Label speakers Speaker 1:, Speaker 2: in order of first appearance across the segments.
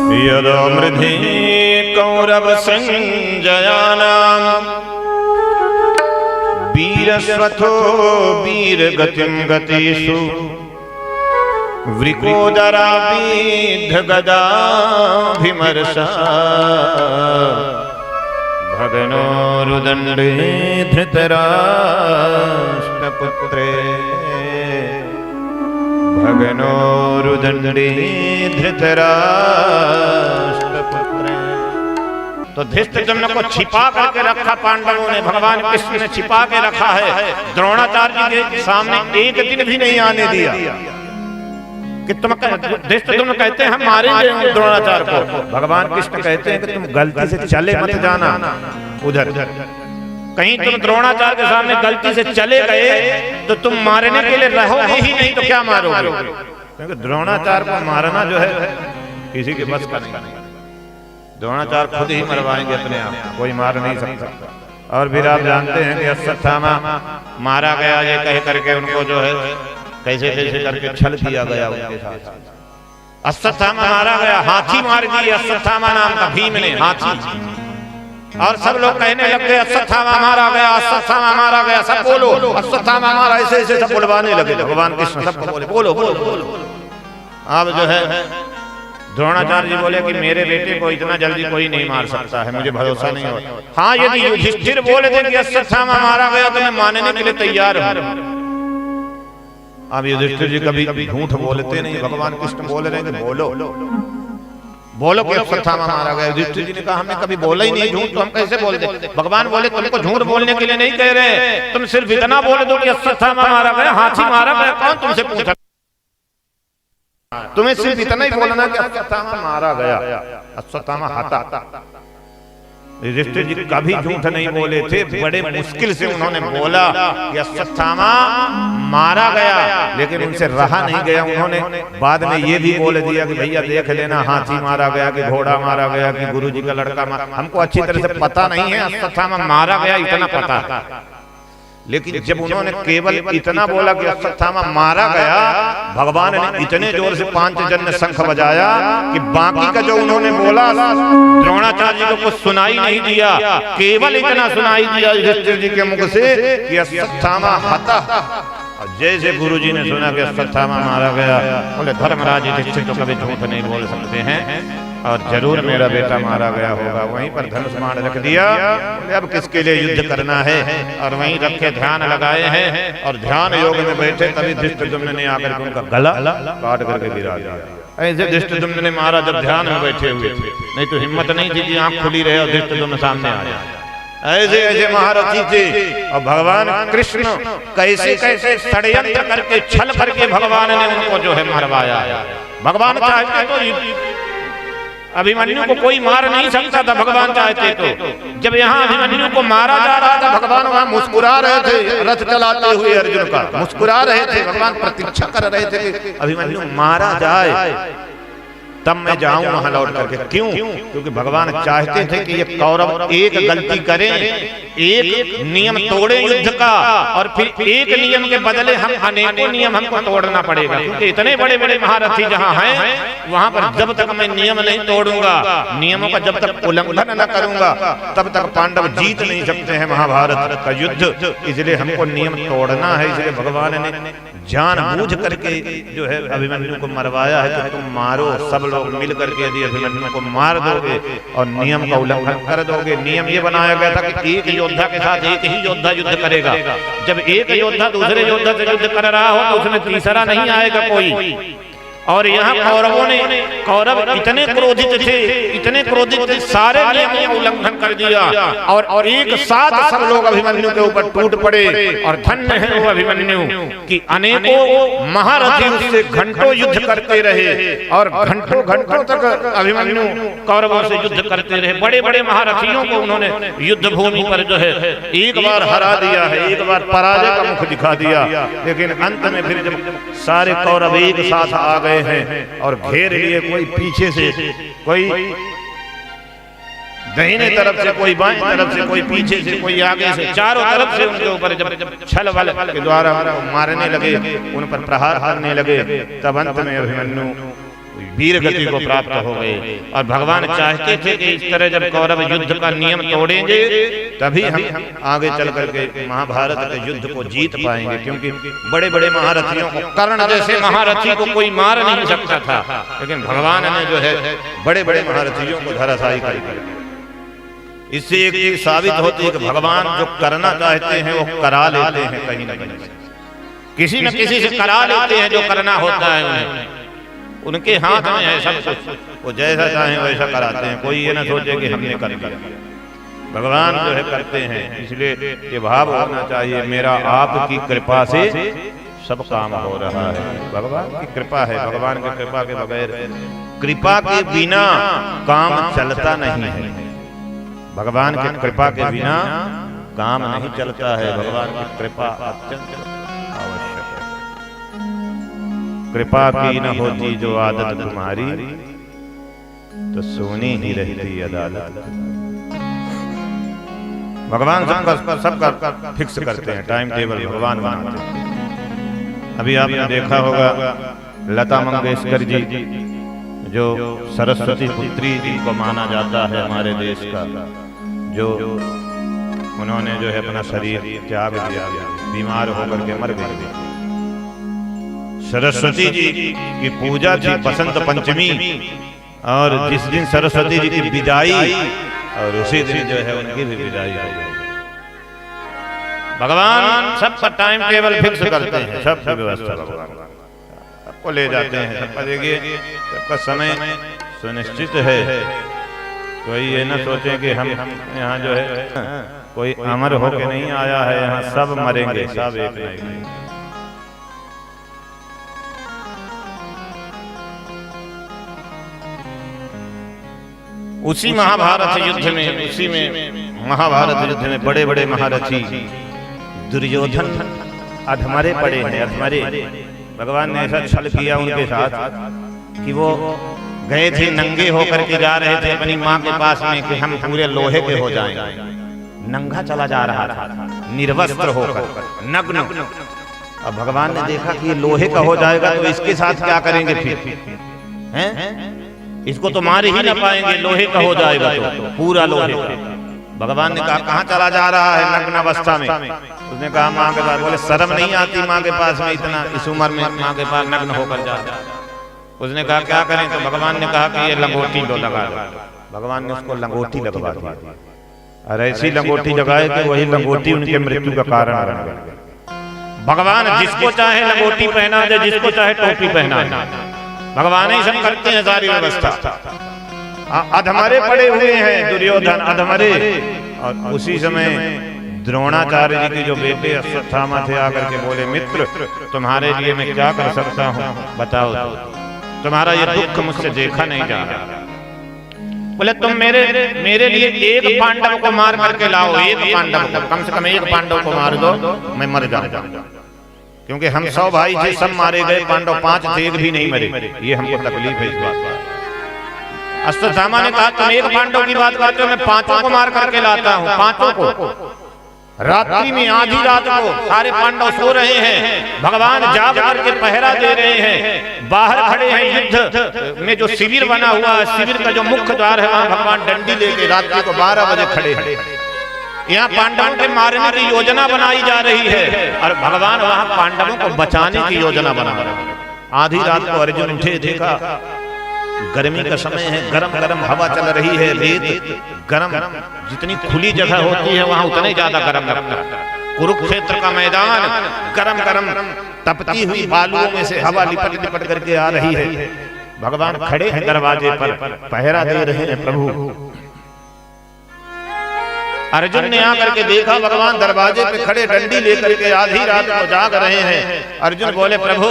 Speaker 1: यदा मृधि कौरव संजयानां वीरस्वथो वीरगतिं गतेषु वृकोदराभिध गदाभिमर्शा भगनोरुदण्डे धृतराष्ट्रपुत्रे भगनोरुदण्डे धृतराष्ट्रपुत्रे। तो धृष्टद्युम्न को छिपा करके रखा पांडवों ने, भगवान कृष्ण ने छिपा के रखा है। द्रोणाचार्य जी के सामने एक दिन भी नहीं आने दिया कि तुम धृष्टद्युम्न कहते हैं हम मारेंगे द्रोणाचार्य को, भगवान कृष्ण कहते हैं कि तुम गलती से चले मत जाना उधर। कहीं तुम द्रोणाचार्य के सामने गलती से चले गए तो तुम मारने के लिए रहोगे ही नहीं, तो क्या मारोगे? क्योंकि द्रोणाचार्य को मारना जो है किसी के बस का नहीं। द्रोणाचार्य खुद ही मरवाएंगे अपने आप, कोई मार नहीं सकता। और फिर आप जानते हैं कि अश्वत्थामा मारा गया ये कह करके उनको जो है कैसे कैसे करके छल किया गया उनके साथ। अश्वत्थामा मारा गया, हाथी मार दिए अश्वत्थामा नाम का भीम ने, हाथी। और सब लोग कहने लग गए अश्वत्थामा मारा गया, अश्वत्थामा मारा गया, सब बोलो अश्वत्थामा मारा, ऐसे ऐसे सब बुलवाने लगे। भगवान कृष्ण सबको बोले बोलो बोलो बोलो। अब जो है द्रोणाचार्य जी बोले कि मेरे बेटे को इतना जल्दी कोई नहीं मार सकता है, मुझे भरोसा नहीं हो। हाँ, यदि युधिष्ठिर बोले थे कि अश्वत्थामा मारा गया तो मैं मानने के लिए तैयार हूं। अब युधिष्ठिर जी कभी झूठ बोलते नहीं, भगवान कृष्ण बोल रहे हैं बोलो बोलो कि अश्वत्थामा मारा गया। युधिष्ठिर जी ने कहा हमने कभी बोला ही नहीं झूठ, तो हम कैसे बोल दे? भगवान बोले तुमको झूठ बोलने के लिए नहीं कह रहे, तुम सिर्फ इतना बोल दो कि अश्वत्थामा मारा गया, हाथी मारा गया। कौन तुमसे पूछा? तुम्हें सिर्फ इतना ही बोलना कि अश्वत्थामा मारा गया, अश्वत्थामा हता। युधिष्ठिर जी कभी झूठ नहीं बोले थे, बड़े मुश्किल से उन्होंने बोला कि अश्वत्थामा मारा गया, लेकिन उनसे रहा नहीं गया। उन्होंने बाद में ये भी बोल दिया कि भैया देख लेना हाथी मारा गया कि घोड़ा मारा गया कि गुरुजी का लड़का मारा, हमको अच्छी तरह से पता नहीं है, अश्वत्थामा मारा गया इतना पता है। लेकिन जब उन्होंने केवल इतना बोला कि अश्वत्थामा मारा गया, भगवान ने इतने जोर से पांचजन्य शंख बजाया कि बाकी का जो उन्होंने बोला द्रोणाचार्य जी को कुछ सुनाई नहीं दिया, केवल इतना सुनाई दिया युधिष्ठिर जी के मुख से कि अश्वत्थामा हता। जैसे गुरुजी ने सुना कि अश्वत्थामा मारा गया, बोले धर्मराज युधिष्ठिर तो कभी झूठ नहीं बोल सकते हैं और जरूर मेरा बेटा मारा गया होगा। वहीं पर धनुष बाण रख दिया, अब किसके लिए युद्ध करना है, और वहीं रख के ध्यान लगाए हैं और ध्यान योग में बैठे। तभी धृष्टद्युम्न ने आकर उनका गला काट करके गिरा दिया। ऐसे धृष्टद्युम्न ने मारा जब ध्यान में बैठे हुए थे, नहीं तो हिम्मत नहीं थी कि आंख खुली रहे और धृष्टद्युम्न सामने आ जाए। ऐसे ऐसे महारथी थे। और भगवान कृष्ण कैसे कैसे षड्यंत्र करके छल करके भगवान ने उनको जो है मरवाया। भगवान चाहते तो अभिमन्यु को कोई मार नहीं सकता था, भगवान चाहते तो। जब यहाँ अभिमन्यु को मारा जा रहा था, भगवान वहां मुस्कुरा रहे थे, रथ चलाते हुए अर्जुन का मुस्कुरा रहे थे। भगवान प्रतीक्षा कर रहे थे कि अभिमन्यु मारा जाए तब मैं जाऊं वहां लौट करके। क्यों? क्योंकि भगवान चाहते थे कि ये कौरव एक गलती करें, एक नियम तोड़े युद्ध का, और फिर एक नियम के बदले हम अनेकों नियम हमको तोड़ना पड़ेगा। क्योंकि इतने बड़े बड़े महारथी जहां हैं, वहां पर जब तक मैं नियम नहीं तोड़ूंगा, नियमों का जब तक उल्लंघन न करूंगा, तब तक पांडव जीत नहीं सकते हैं महाभारत का युद्ध। इसलिए हमको नियम तोड़ना है। इसलिए भगवान ने जानबूझ करके जो है अभिमन्यु को मरवाया है कि तुम मारो, सब लोग मिल करके यदि अभिमन्यु को मार दोगे और नियम का उल्लंघन कर दोगे। नियम ये बनाया गया था कि एक योद्धा के साथ एक ही योद्धा युद्ध करेगा। जब एक योद्धा दूसरे योद्धा से युद्ध कर रहा हो तो उसमें तीसरा नहीं आएगा कोई। और यहाँ कौरवों ने, कौरव इतने क्रोधित थे, इतने क्रोधित थे, सारे नियमों का उल्लंघन कर दिया और एक साथ सब लोग अभिमन्यु के ऊपर टूट पड़े। और धन्य है वो अभिमन्यु कि अनेकों महारथी उससे घंटों युद्ध करते रहे और घंटों घंटों तक अभिमन्यु कौरवों से युद्ध करते रहे। बड़े बड़े महारथियों को उन्होंने युद्ध भूमि पर जो है एक बार हरा दिया है, एक बार पराजय का मुख दिखा दिया। लेकिन अंत में फिर जब सारे कौरव एक साथ आ गए हैं और घेर लिए, कोई पीछे से, कोई दाहिने तरफ से, कोई बाएं तरफ से, कोई पीछे से, कोई आगे से, चारों तरफ से उनके ऊपर जब छल बल के द्वारा मारने लगे, उन पर प्रहार करने लगे, तब अंत में अभिमन्यु वीर गति को प्राप्त हो गए। और भगवान चाहते थे कि इस तरह जब कौरव युद्ध का नियम तोड़ेंगे तभी हम आगे चल करके महाभारत के युद्ध को जीत पाएंगे, क्योंकि बड़े बड़े महारथियों को, कर्ण जैसे महारथी को कोई मार नहीं सकता था, लेकिन भगवान ने जो है बड़े बड़े महारथियों को धराशायी कर दिया। इससे एक चीज साबित होती है कि भगवान जो करना चाहते हैं वो करा लेते हैं, कहीं ना कहीं किसी न किसी से करा लेते हैं जो करना होता है उन्हें, उनके हाथ में है सब कुछ, वो जैसा चाहें वैसा कराते हैं। कोई ये ना सोचे कि हमने कर दिया, भगवान जो है करते हैं। इसलिए ये भाव होना चाहिए, मेरा आपकी कृपा से सब काम हो रहा है, भगवान की कृपा है। भगवान की कृपा के बगैर, कृपा के बिना काम चलता नहीं है, भगवान की कृपा के बिना काम नहीं चलता है। भगवान की कृपा अत्यंत आवश्यक है। कृपा की न होती जो आदत तुम्हारी, तो सोनी ही रहती अदालत। भगवान सबका फिक्स करते हैं, टाइम टेबल भगवान बनाते हैं। अभी आपने देखा होगा लता मंगेशकर जी, जो सरस्वती पुत्री जी को माना जाता है हमारे देश का, जो उन्होंने जो है अपना शरीर त्याग दिया, बीमार होकर के मर गए। सरस्वती जी की पूजा थी बसंत पंचमी, और जिस दिन सरस्वती जी की विदाई, और उसी दिन जो है उनकी भी विदाई हो गई। भगवान सबका टाइम टेबल फिक्स करते हैं, सबकी व्यवस्था भगवान सबको ले जाते हैं, सबका देखिए सबका समय सुनिश्चित है। कोई ये ना सोचे कि हम यहाँ जो है कोई अमर होके नहीं आया है, यहाँ सब मरेंगे, सब एक नहीं। उसी महाभारत युद्ध में, उसी में महाभारत युद्ध में बड़े बड़े महारथी दुर्योधन अधमरे पड़े हैं, अधमरे। भगवान ने ऐसा छल किया उनके साथ कि वो गए थे नंगे होकर के जा रहे थे अपनी माँ के पास में कि हम पूरे लोहे के हो जाएंगे। नंगा चला जा रहा था, निर्वस्त्र होकर, नग्न। अब भगवान ने देखा कि ये लोहे का हो जाएगा तो इसके साथ क्या करेंगे फिर, हैं? इसको तो मार ही ना पाएंगे, लोहे का हो जाएगा तो पूरा लोहे का। भगवान ने कहा कहाँ चला जा रहा है नग्न अवस्था में? उसने कहा माँ के पास। बोले शर्म नहीं आती माँ के पास में इतना, इस उम्र में माँ के पास नग्न होकर जा। उसने कहा क्या करें? तो भगवान ने कहा कि ये लंगोटी लो, लगा दो। भगवान ने उसको लंगोटी लगवा दी, और ऐसी लंगोटी लगाए कि वही लंगोटी उनके मृत्यु का कारण बन गया। भगवान जिसको चाहे लंगोटी पहना दे, जिसको चाहे टोपी पहना दे, भगवान ही सब करते हैं सारी व्यवस्था। अधमरे पड़े हुए हैं दुर्योधन, अधमरे। और उसी समय द्रोणाचार्य जी के जो बेटे अश्वत्थामा थे आकर के बोले, मित्र तुम्हारे लिए मैं क्या कर सकता हूँ, बताओ। तुम्हारा ये दुख मुझसे देखा नहीं जा रहा। बोले तुम मेरे लिए एक पांडव को मार करके लाओ, एक पांडव को, कम से कम एक पांडव को मार दो, मैं मर जाऊंगा। क्योंकि हम 100 भाई थे, सब मारे गए, पांडव 5 थे, एक भी नहीं मरे। ये हमको तकलीफ है इस बात का। अश्वत्थामा ने कहा तुम एक पांडव की बात करते हो, मैं 5 को मार करके लाता हूँ, 5 को। रात्रि में, आधी रात को सारे पांडव सो रहे हैं, भगवान जाग करके पहरा दे रहे हैं। बाहर खड़े हैं युद्ध में, जो शिविर बना हुआ है, शिविर का जो मुख्य द्वार है, वहां भगवान डंडी लेके रात्रि को 12 बजे खड़े हैं। यहाँ पांडवों के मारने की योजना बनाई जा रही है, और भगवान वहां पांडवों को बचाने की योजना बना रहे हैं। आधी रात को अर्जुन उठे, देखा गर्मी का समय है, गरम गरम हवा चल रही है, रेत गरम, जितनी खुली जगह होती है वहां उतना ही ज्यादा गरम लगता है। कुरुक्षेत्र का मैदान गरम गरम, तपती हुई बालुओं में से हवा लिपट लिपट करके आ रही है। भगवान खड़े हैं दरवाजे पर, पहरा दे रहे हैं प्रभु। अर्जुन ने आकर के देखा भगवान दरवाजे पे खड़े डंडी लेकर के आधी रात को जाग रहे हैं। अर्जुन बोले प्रभु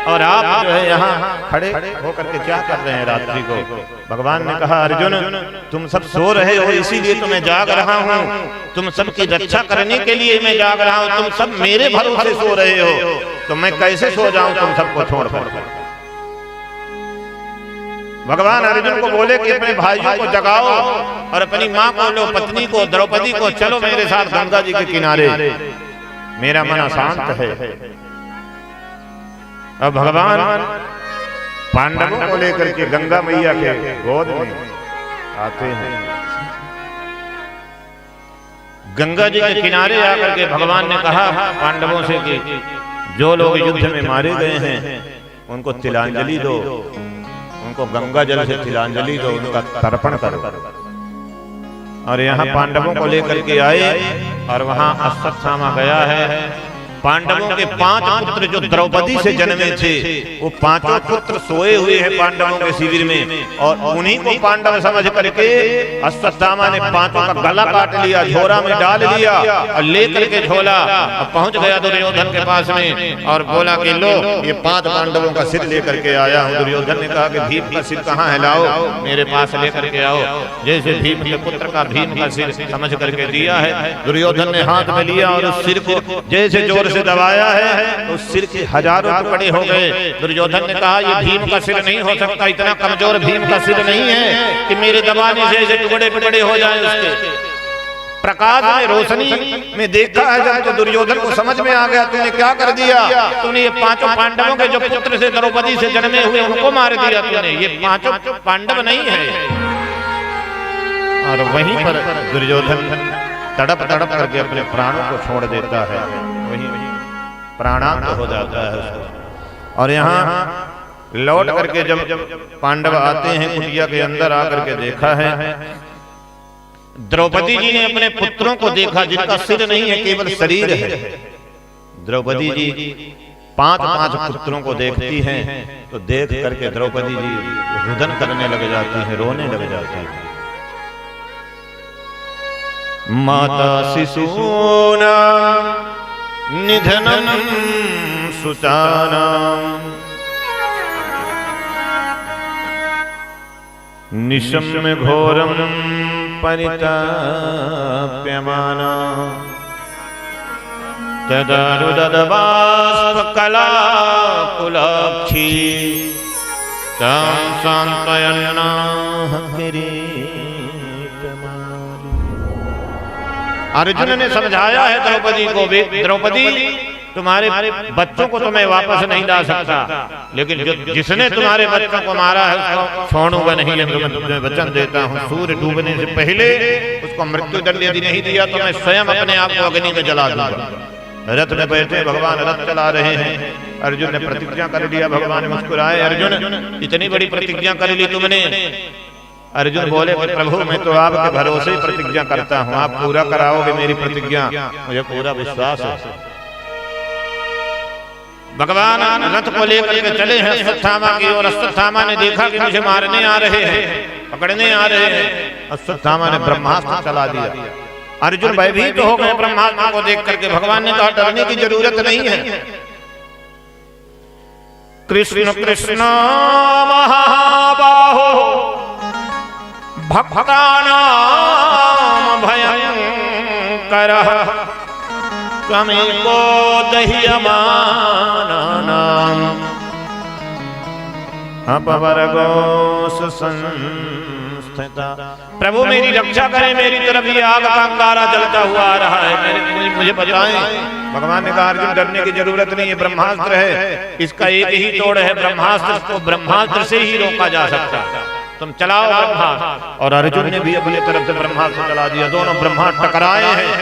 Speaker 1: और आप जो है यहाँ खड़े होकर के क्या कर रहे हैं रात्रि को? भगवान ने कहा अर्जुन तुम सब सो रहे हो, इसीलिए तो मैं जाग रहा हूँ, तुम सबकी रक्षा करने के लिए मैं जाग रहा हूँ। तुम सब मेरे भरोसे सो रहे हो, तो मैं कैसे सो जाऊं तुम सबको छोड़कर? भगवान अर्जुन को बोले कि अपने भाइयों को जगाओ और अपनी माँ को लो, पत्नी को, द्रौपदी को, चलो मेरे साथ गंगा जी के किनारे, मेरा मन अशांत है। अब भगवान पांडवों को लेकर के गंगा मैया के गोद में आते हैं। गंगा जी के किनारे आकर के भगवान ने कहा पांडवों से कि जो लोग युद्ध में मारे गए हैं उनको तिलांजलि दो, उनको गंगा जल से तिलांजलि दो, उनका तर्पण करो। और यहाँ पांडवों को लेकर के आए और वहां अश्वत्थामा गया है। पांडवों के 5 पुत्र जो द्रौपदी से जन्मे थे वो 5 पुत्र सोए हुए हैं पांडवों के शिविर में, और उन्हीं को पांडव समझ करके अश्वत्थामा ने 5 का गला काट लिया, झोरा में डाल लिया और लेकर के झोला पहुंच गया दुर्योधन के पास में और बोला कि लो ये 5 पांडवों का सिर लेकर के आया हूँ। दुर्योधन ने कहा कि भीम का सिर कहाँ है, लाओ मेरे पास लेकर के आओ। जैसे भीम के पुत्र का भीम का सिर समझ करके दिया है, दुर्योधन ने हाथ में लिया और उस सिर को जैसे जोर से दबाया है तो सिर के हजारों टुकड़े हो गए। दुर्योधन ने कहा ये भीम का सिर नहीं हो सकता, इतना कमजोर भीम का सिर नहीं है कि मेरे दबाने से ऐसे टुकड़े टुकड़े हो जाए। उसके प्रकाश में रोशनी में देखा है जब तो दुर्योधन को समझ में आ गया तूने क्या कर दिया, तूने ये 5 पांडवों के जो पुत्र से द्रौपदी से जन्मे हुए उनको मार दिया तूने, ये 5 पांडव नहीं है। और वहीं पर दुर्योधन तड़प तड़प करके अपने प्राणों को छोड़ देता है, वहीं प्राणांत हो जाता है उसको। और यहाँ लौट करके जब पांडव आते हैं कुटिया के अंदर आकर के देखा है द्रौपदी जी ने अपने पुत्रों को देखा जिनका सिर नहीं है केवल शरीर है। द्रौपदी जी 5 पुत्रों को देखती हैं तो देख करके द्रौपदी जी रुदन करने लग जाती हैं, रोने लग जाती हैं। माता शिशूना निधनम सुतानां निशम्य घोरम परिताप्यमाना तदा रुददबाष्पकलाकुलाक्षी तां सान्त्वयन्नाः किरीटमाली। अर्जुन ने समझाया है द्रौपदी को, द्रौपदी तुम्हारे बच्चों को तो मैं वापस नहीं ला सकता, लेकिन जिसने तुम्हारे बच्चों को मारा है उसको छोड़ूंगा नहीं। मैं तुम्हें वचन देता हूँ सूर्य डूबने से पहले उसको मृत्यु दंड यदि नहीं दिया तो मैं स्वयं अपने आप को अग्नि में जला दूंगा। रथ में बैठे भगवान रथ चला रहे हैं, अर्जुन ने प्रतिज्ञा कर लिया। भगवान मुस्कुराए, अर्जुन इतनी बड़ी प्रतिज्ञा कर ली तुमने? अर्जुन बोले प्रभु मैं तो आपके भरोसे ही प्रतिज्ञा करता हूँ, आप पूरा कराओगे मेरी प्रतिज्ञा, मुझे पूरा विश्वास है। भगवान रथ को लेकर के चले हैं अश्वत्थामा की ओर। अश्वत्थामा ने देखा कि मुझे मारने आ रहे हैं, पकड़ने आ रहे हैं। अश्वत्थामा ने ब्रह्मास्त्र चला दिया। अर्जुन भयभीत हो गए ब्रह्मास्त्र को देख करके। भगवान ने कहा डरने की जरूरत नहीं है। कृष्ण कृष्ण महाबाहो भक्तानां भयंकरः त्वमेको दह्यमानानाम् अपवर्गोऽसु संस्थिता। प्रभु मेरी रक्षा करें, मेरी तरफ ये आग का अंगारा जलता हुआ आ रहा है, मुझे बचाएं। भगवान ने कहा अर्जुन डरने की जरूरत नहीं है, ब्रह्मास्त्र है, इसका एक ही तोड़ है, ब्रह्मास्त्र को ब्रह्मास्त्र से ही रोका जा सकता है, तुम चलाओ ब्रह्मास्त्र। और अर्जुन ने भी अपनी तरफ से ब्रह्मास्त्र चला दिया। दोनों ब्रह्मास्त्र टकराए हैं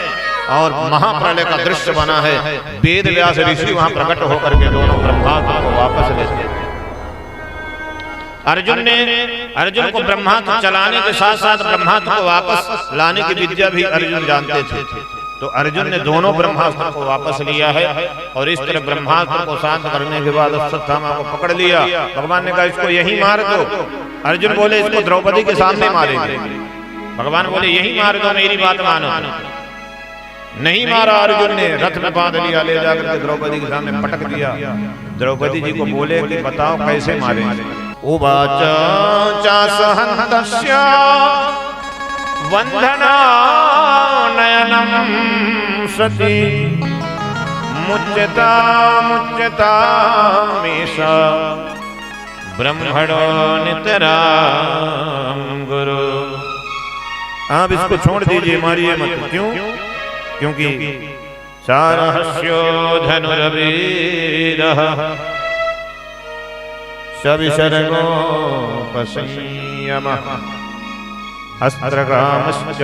Speaker 1: और महाप्रलय का दृश्य बना है। वेद व्यास ऋषि वहां प्रकट होकर के दोनों ब्रह्मास्त्र को वापस लेते हैं। अर्जुन को ब्रह्मास्त्र चलाने के साथ साथ ब्रह्मास्त्र को वापस लाने की विद्या भी अर्जुन जानते थे। तो अर्जुन ने दोनों ब्रह्मास्त्र को वापस लिया है और इस तरह ब्रह्मास्त्र को शांत करने के बाद अश्वत्थामा को पकड़ लिया। भगवान ने कहा इसको यही मार दो। अर्जुन बोले इसको द्रौपदी के सामने मारेंगे। भगवान बोले यही मार दो, मेरी बात मानो। नहीं मारा अर्जुन ने, रथ में बांध लिया, ले जाकर के द्रौपदी के सामने पटक दिया। द्रौपदी जी को बोले कि बताओ कैसे मारे। उवाच चासहन्तस्य वन्दनानयनं सति मुच्यतामीशा ब्रह्मणो नितरां गुरु। आप इसको छोड़ दीजिए, मारिए मत। क्यों? क्योंकि सारहस्यो धनुर्वीरः सविसर्गोपसंयमः अस्त्रकामश्च